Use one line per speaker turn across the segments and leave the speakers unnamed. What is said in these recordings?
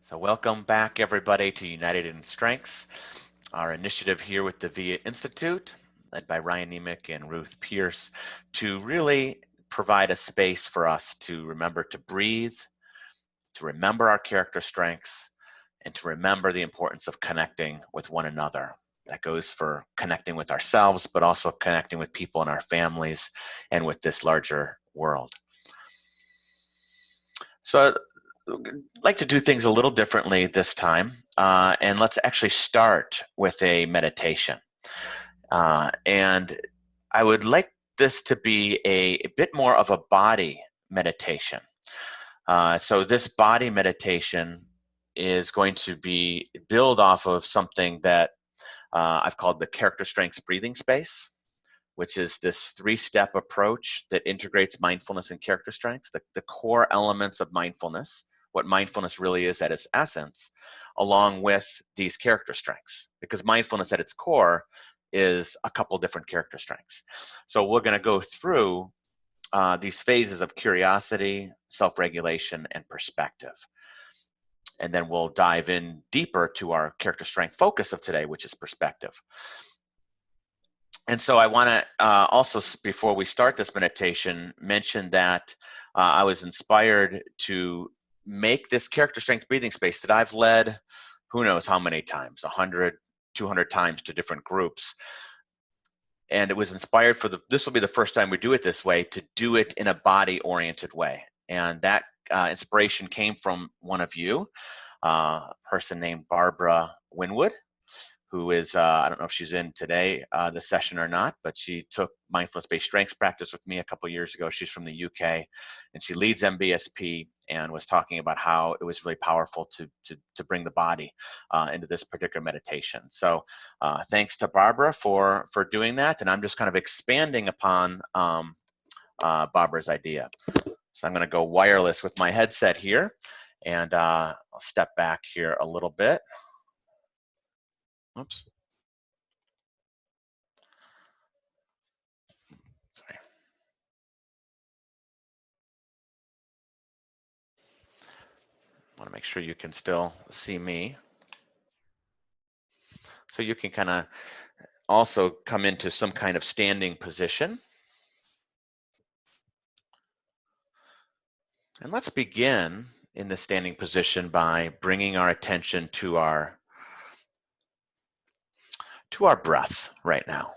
So welcome back everybody to United in Strengths, our initiative here with the VIA Institute, led by Ryan Niemiec and Ruth Pierce, to really provide a space for us to remember to breathe, to remember our character strengths, and to remember the importance of connecting with one another. That goes for connecting with ourselves, but also connecting with people in our families and with this larger world. So I'd like to do things a little differently this time, and let's actually start with a meditation. And I would like this to be a bit more of a body meditation. So this body meditation is going to be build off of something that I've called the character strengths breathing space, which is this three-step approach that integrates mindfulness and character strengths, the core elements of mindfulness, what mindfulness really is at its essence, along with these character strengths. Because mindfulness at its core is a couple different character strengths. So we're going to go through these phases of curiosity, self-regulation, and perspective. And then we'll dive in deeper to our character strength focus of today, which is perspective. And so I want to also, before we start this meditation, mention that I was inspired to make this character strength breathing space that I've led, who knows how many times, 100, 200 times to different groups. And it was inspired for this will be the first time we do it this way, to do it in a body-oriented way. And that inspiration came from one of you, a person named Barbara Winwood, who is, I don't know if she's in today, the session or not, but she took mindfulness-based strengths practice with me a couple years ago. She's from the UK, and she leads MBSP and was talking about how it was really powerful to bring the body into this particular meditation. So thanks to Barbara for doing that, and I'm just kind of expanding upon Barbara's idea. So I'm going to go wireless with my headset here, and I'll step back here a little bit. Oops. Sorry. I want to make sure you can still see me. So you can kind of also come into some kind of standing position. And let's begin in the standing position by bringing our attention to our breath right now.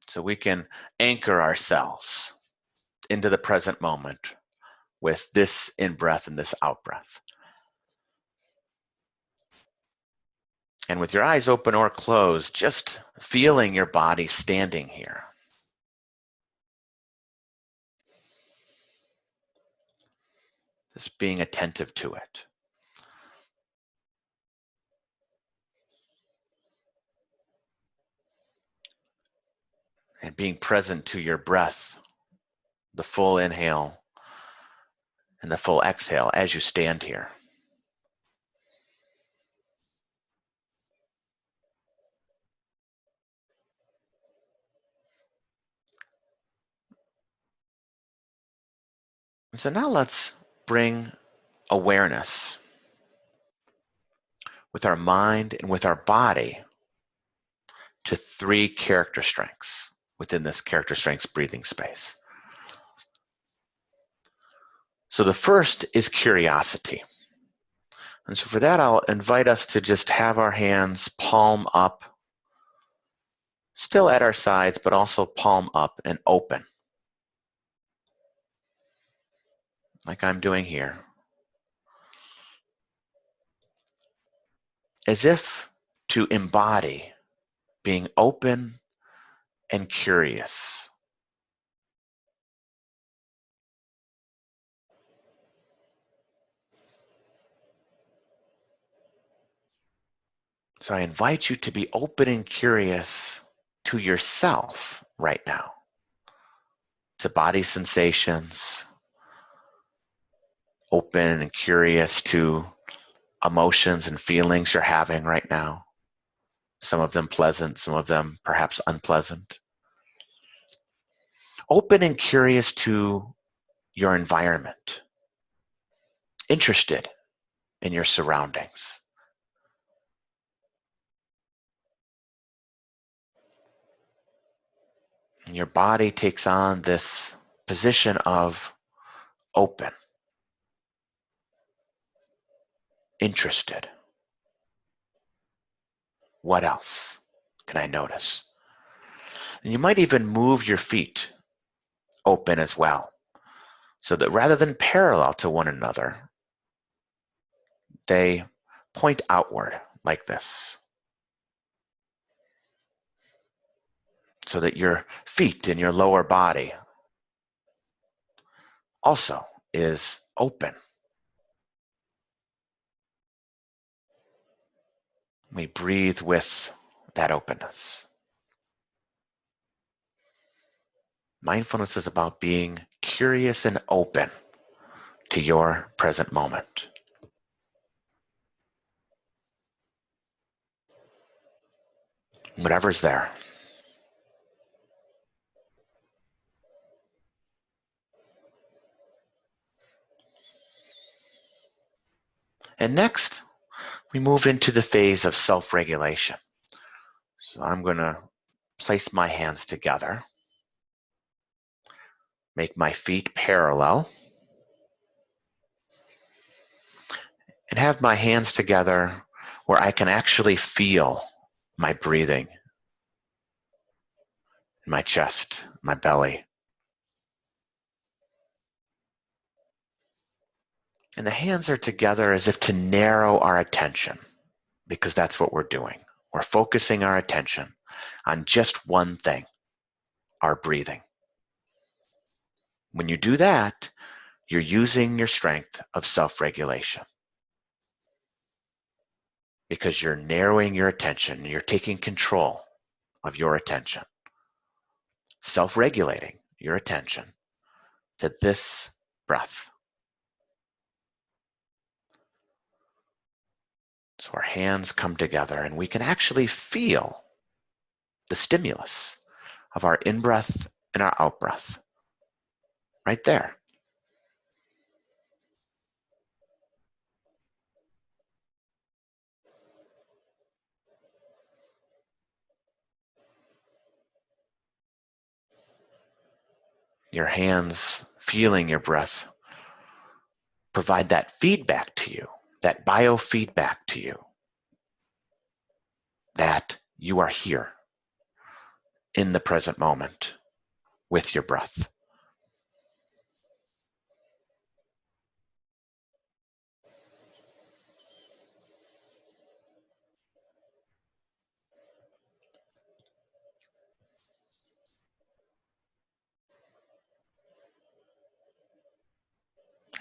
So we can anchor ourselves into the present moment with this in-breath and this out-breath. And with your eyes open or closed, just feeling your body standing here. Just being attentive to it. And being present to your breath, the full inhale and the full exhale as you stand here. So now let's bring awareness with our mind and with our body to three character strengths within this character strengths breathing space. So the first is curiosity. And so for that, I'll invite us to just have our hands palm up, still at our sides, but also palm up and open, like I'm doing here. As if to embody being open and curious. So I invite you to be open and curious to yourself right now, to body sensations, open and curious to emotions and feelings you're having right now. Some of them pleasant, some of them perhaps unpleasant. Open and curious to your environment. Interested in your surroundings. And your body takes on this position of open, interested. What else can I notice? And you might even move your feet open as well, so that rather than parallel to one another, they point outward like this, so that your feet and your lower body also is open. We breathe with that openness. Mindfulness is about being curious and open to your present moment. Whatever's there. And next, we move into the phase of self-regulation. So I'm going to place my hands together, make my feet parallel, and have my hands together where I can actually feel my breathing in my chest, my belly. And the hands are together as if to narrow our attention, because that's what we're doing. We're focusing our attention on just one thing, our breathing. When you do that, you're using your strength of self-regulation, because you're narrowing your attention, you're taking control of your attention, self-regulating your attention to this breath. So our hands come together and we can actually feel the stimulus of our in-breath and our out-breath right there. Your hands feeling your breath provide that feedback to you, that biofeedback to you, that you are here in the present moment with your breath.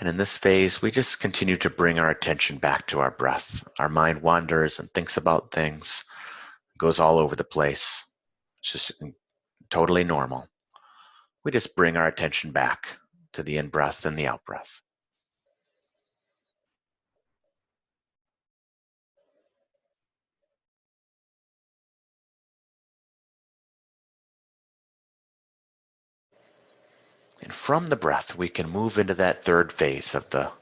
And in this phase, we just continue to bring our attention back to our breath. Our mind wanders and thinks about things, goes all over the place. It's just totally normal. We just bring our attention back to the in-breath and the out-breath. And from the breath, we can move into that third phase of the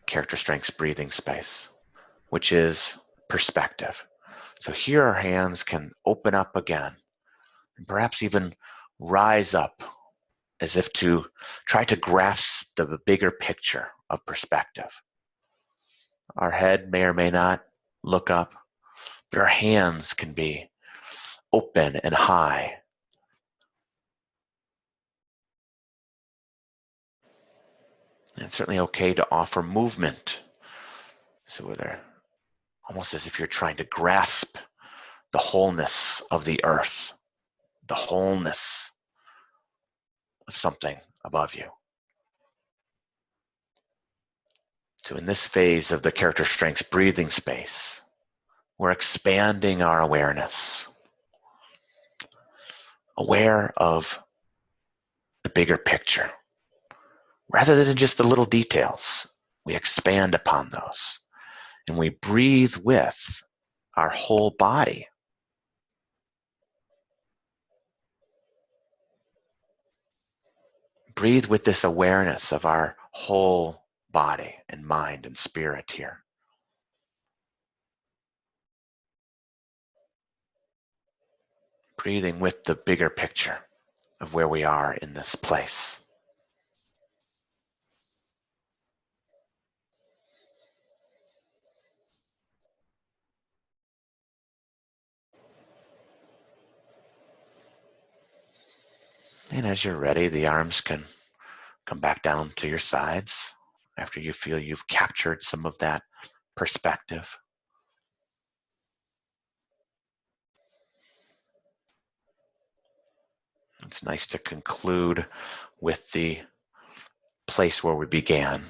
character strengths breathing space, which is perspective. So here our hands can open up again and perhaps even rise up as if to try to grasp the bigger picture of perspective. Our head may or may not look up, but our hands can be open and high. And it's certainly okay to offer movement. So they're almost as if you're trying to grasp the wholeness of the earth, the wholeness of something above you. So in this phase of the character strengths breathing space, we're expanding our awareness, aware of the bigger picture. Rather than just the little details, we expand upon those and we breathe with our whole body. Breathe with this awareness of our whole body and mind and spirit here. Breathing with the bigger picture of where we are in this place. And as you're ready, the arms can come back down to your sides after you feel you've captured some of that perspective. It's nice to conclude with the place where we began,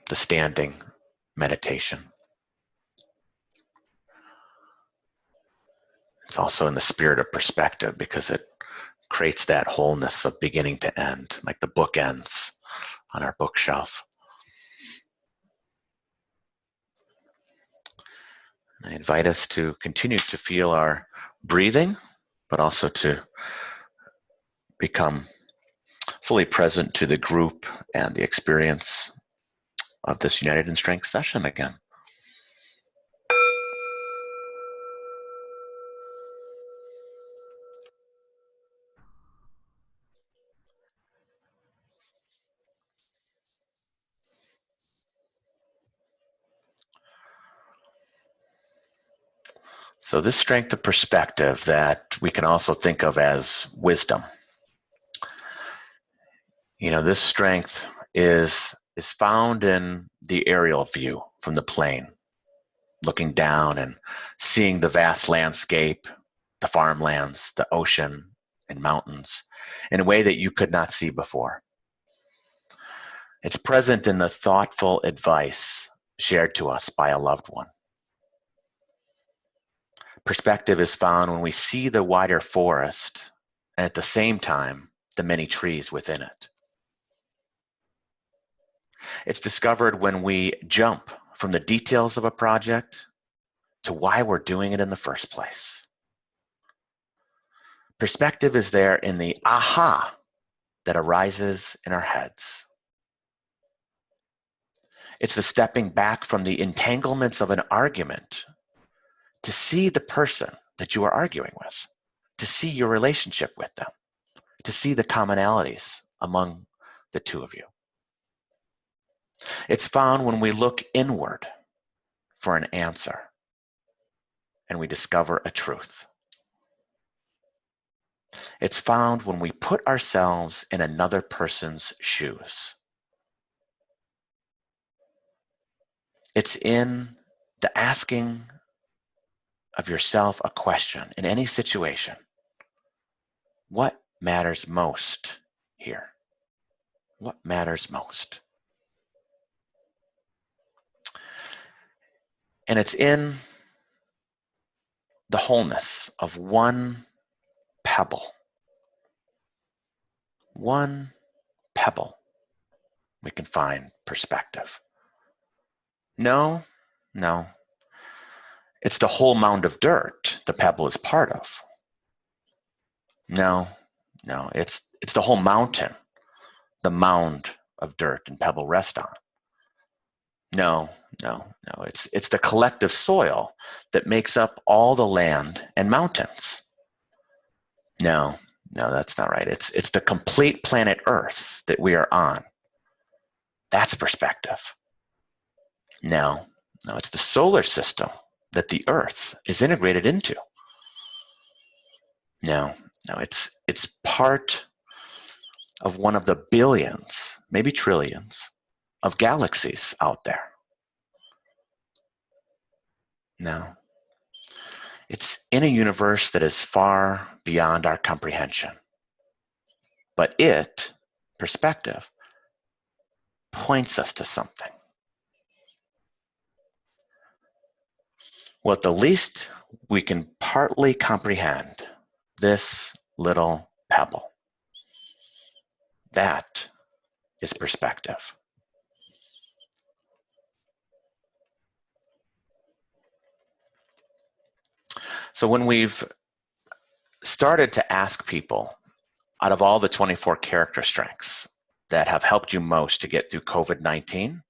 the standing meditation. It's also in the spirit of perspective because it creates that wholeness of beginning to end, like the bookends on our bookshelf. I invite us to continue to feel our breathing, but also to become fully present to the group and the experience of this United in Strength session again. So this strength of perspective that we can also think of as wisdom. This strength is found in the aerial view from the plane, looking down and seeing the vast landscape, the farmlands, the ocean, and mountains in a way that you could not see before. It's present in the thoughtful advice shared to us by a loved one. Perspective is found when we see the wider forest and at the same time, the many trees within it. It's discovered when we jump from the details of a project to why we're doing it in the first place. Perspective is there in the aha that arises in our heads. It's the stepping back from the entanglements of an argument to see the person that you are arguing with, to see your relationship with them, to see the commonalities among the two of you. It's found when we look inward for an answer and we discover a truth. It's found when we put ourselves in another person's shoes. It's in the asking of yourself a question in any situation. What matters most here? What matters most? And it's in the wholeness of one pebble. One pebble, we can find perspective. No. It's the whole mound of dirt the pebble is part of. No, it's the whole mountain the mound of dirt and pebble rest on. No, it's the collective soil that makes up all the land and mountains. No, that's not right. It's the complete planet Earth that we are on. That's perspective. No, it's the solar system that the Earth is integrated into. No, it's part of one of the billions, maybe trillions, of galaxies out there. No, it's in a universe that is far beyond our comprehension. But perspective, points us to something. Well, at the least, we can partly comprehend this little pebble. That is perspective. So when we've started to ask people, out of all the 24 character strengths that have helped you most to get through COVID-19,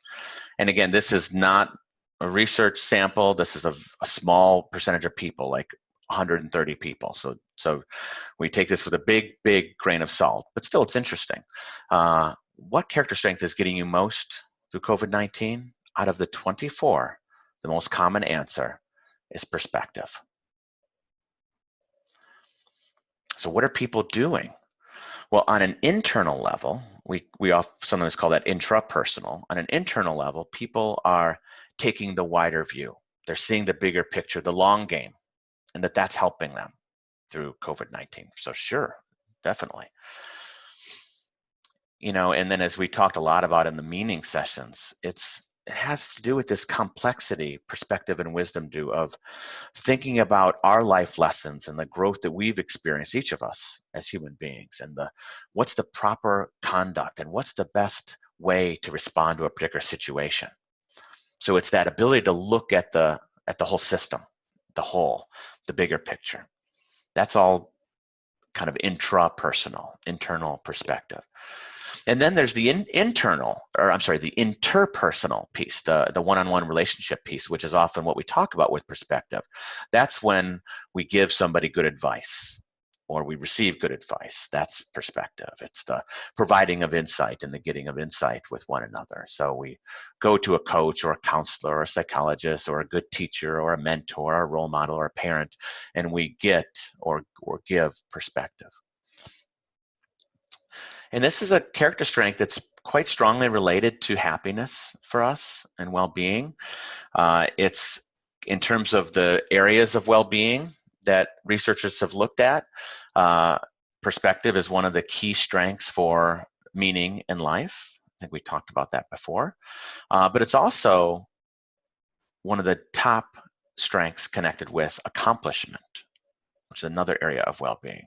And again, this is not a research sample. This is a small percentage of people, like 130 people. So we take this with a big grain of salt, but still it's interesting. What character strength is getting you most through COVID-19? Out of the 24, the most common answer is perspective. So what are people doing? Well, on an internal level, we sometimes call that intrapersonal. On an internal level, people are taking the wider view. They're seeing the bigger picture, the long game, and that's helping them through COVID-19. So sure, definitely. And then as we talked a lot about in the meaning sessions, it has to do with this complexity perspective and wisdom of thinking about our life lessons and the growth that we've experienced, each of us as human beings, and what's the proper conduct and what's the best way to respond to a particular situation. So it's that ability to look at the whole system, the bigger picture. That's all kind of intrapersonal, internal perspective. And then there's the interpersonal piece, the one-on-one relationship piece, which is often what we talk about with perspective. That's when we give somebody good advice or we receive good advice. That's perspective. It's the providing of insight and the getting of insight with one another. So we go to a coach or a counselor or a psychologist or a good teacher or a mentor or a role model or a parent, and we get or give perspective. And this is a character strength that's quite strongly related to happiness for us and well-being. It's in terms of the areas of well-being that researchers have looked at. Perspective is one of the key strengths for meaning in life. I think we talked about that before. But it's also one of the top strengths connected with accomplishment, which is another area of well-being.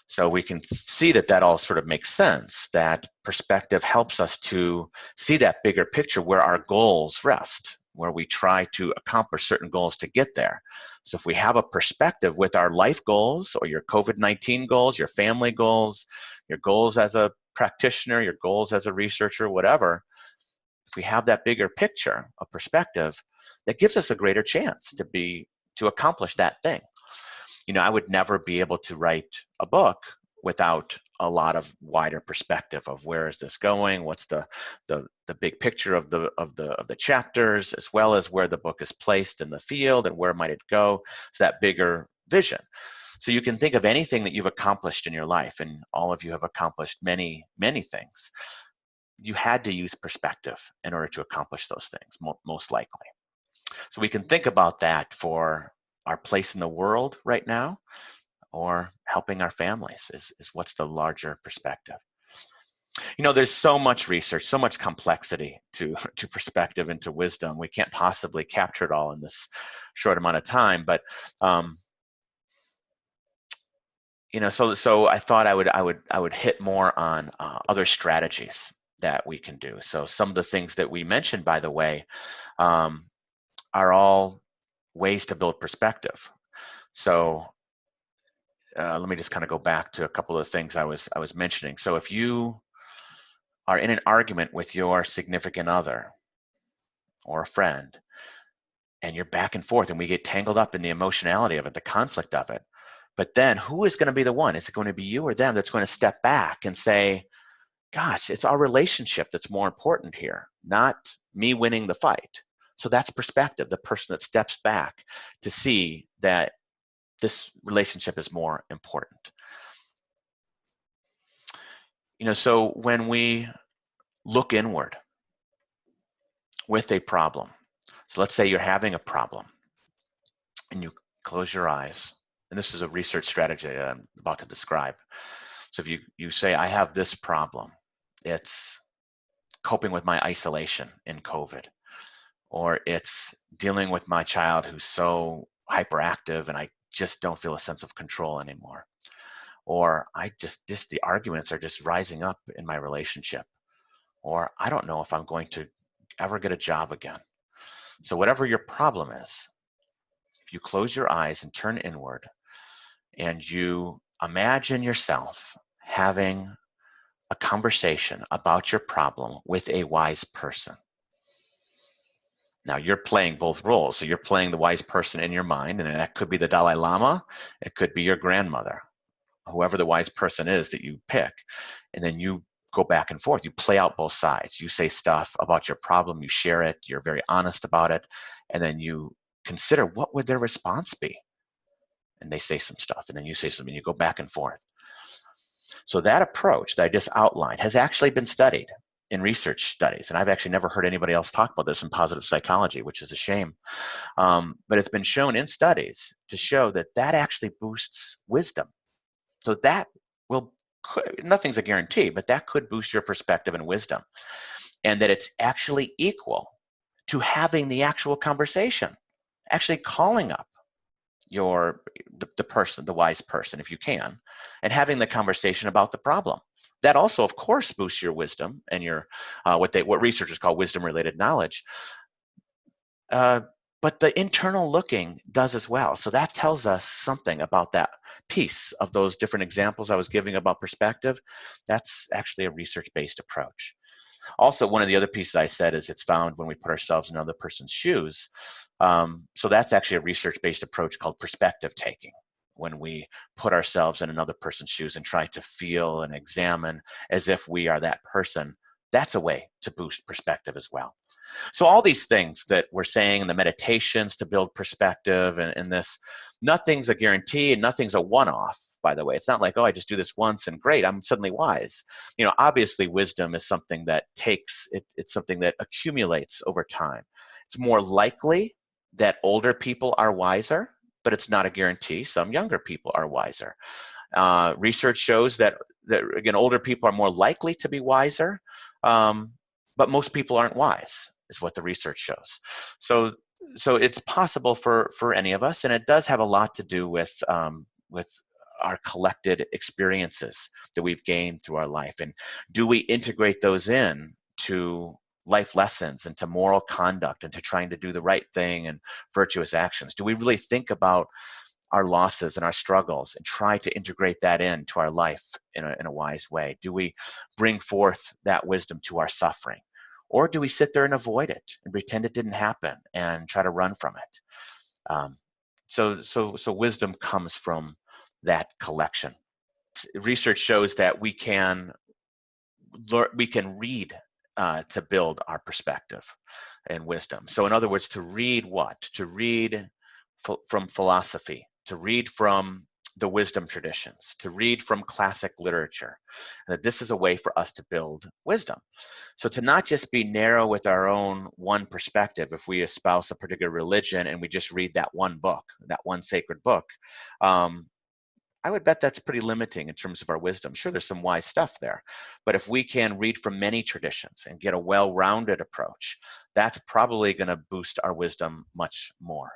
So we can see that all sort of makes sense, that perspective helps us to see that bigger picture where our goals rest, where we try to accomplish certain goals to get there. So if we have a perspective with our life goals or your COVID-19 goals, your family goals, your goals as a practitioner, your goals as a researcher, whatever, if we have that bigger picture of perspective, that gives us a greater chance to accomplish that thing. I would never be able to write a book without a lot of wider perspective of where is this going, what's the big picture of the chapters, as well as where the book is placed in the field and where might it go. So that bigger vision. So you can think of anything that you've accomplished in your life, and all of you have accomplished many, many things. You had to use perspective in order to accomplish those things, most likely. So we can think about that for our place in the world right now, or helping our families is what's the larger perspective. There's so much research, so much complexity to perspective and to wisdom. We can't possibly capture it all in this short amount of time, but so I thought I would hit more on other strategies that we can do. So some of the things that we mentioned, by the way, are all ways to build perspective. So let me just kind of go back to a couple of things I was mentioning. So if you are in an argument with your significant other or a friend, and you're back and forth, and we get tangled up in the emotionality of it, the conflict of it, but then who is going to be the one? Is it going to be you or them that's going to step back and say, gosh, it's our relationship that's more important here, not me winning the fight? So that's perspective, the person that steps back to see that this relationship is more important. So when we look inward with a problem, so let's say you're having a problem and you close your eyes, and this is a research strategy that I'm about to describe. So if you say, I have this problem, it's coping with my isolation in COVID, or it's dealing with my child who's so hyperactive and I just don't feel a sense of control anymore, or the arguments are just rising up in my relationship, or I don't know if I'm going to ever get a job again. So whatever your problem is, if you close your eyes and turn inward and you imagine yourself having a conversation about your problem with a wise person, Now you're playing both roles. So you're playing the wise person in your mind, and that could be the Dalai Lama, it could be your grandmother, whoever the wise person is that you pick. And then you go back and forth. You play out both sides. You say stuff about your problem, you share it, you're very honest about it, and then you consider what would their response be. And they say some stuff, and then you say something, and you go back and forth. So that approach that I just outlined has actually been studied in research studies, and I've actually never heard anybody else talk about this in positive psychology, which is a shame. But it's been shown in studies to show that that actually boosts wisdom. So that will, nothing's a guarantee, but that could boost your perspective and wisdom, and that it's actually equal to having the actual conversation, actually calling up the person, the wise person, if you can, and having the conversation about the problem. That also, of course, boosts your wisdom and your what researchers call wisdom-related knowledge. But the internal looking does as well. So that tells us something about that piece of those different examples I was giving about perspective. That's actually a research-based approach. Also, one of the other pieces I said is it's found when we put ourselves in another person's shoes. So that's actually a research-based approach called perspective taking. When we put ourselves in another person's shoes and try to feel and examine as if we are that person, that's a way to boost perspective as well. So all these things that we're saying in the meditations to build perspective and this, nothing's a guarantee and nothing's a one-off, by the way. It's not like, oh, I just do this once and great, I'm suddenly wise. You know, obviously wisdom is something that it's something that accumulates over time. It's more likely that older people are wiser, but it's not a guarantee. Some younger people are wiser. Research shows that again, older people are more likely to be wiser, but most people aren't wise, is what the research shows. So it's possible for any of us, and it does have a lot to do with our collected experiences that we've gained through our life, and do we integrate those in to life lessons and to moral conduct and to trying to do the right thing and virtuous actions? Do we really think about our losses and our struggles and try to integrate that into our life in a wise way? Do we bring forth that wisdom to our suffering? Or do we sit there and avoid it and pretend it didn't happen and try to run from it? So wisdom comes from that collection. Research shows that we can read to build our perspective and wisdom. So in other words, to read what? To read from philosophy, to read from the wisdom traditions, to read from classic literature. That this is a way for us to build wisdom. So to not just be narrow with our own one perspective, if we espouse a particular religion and we just read that one book, that one sacred book, I would bet that's pretty limiting in terms of our wisdom. Sure, there's some wise stuff there, but if we can read from many traditions and get a well-rounded approach, that's probably going to boost our wisdom much more.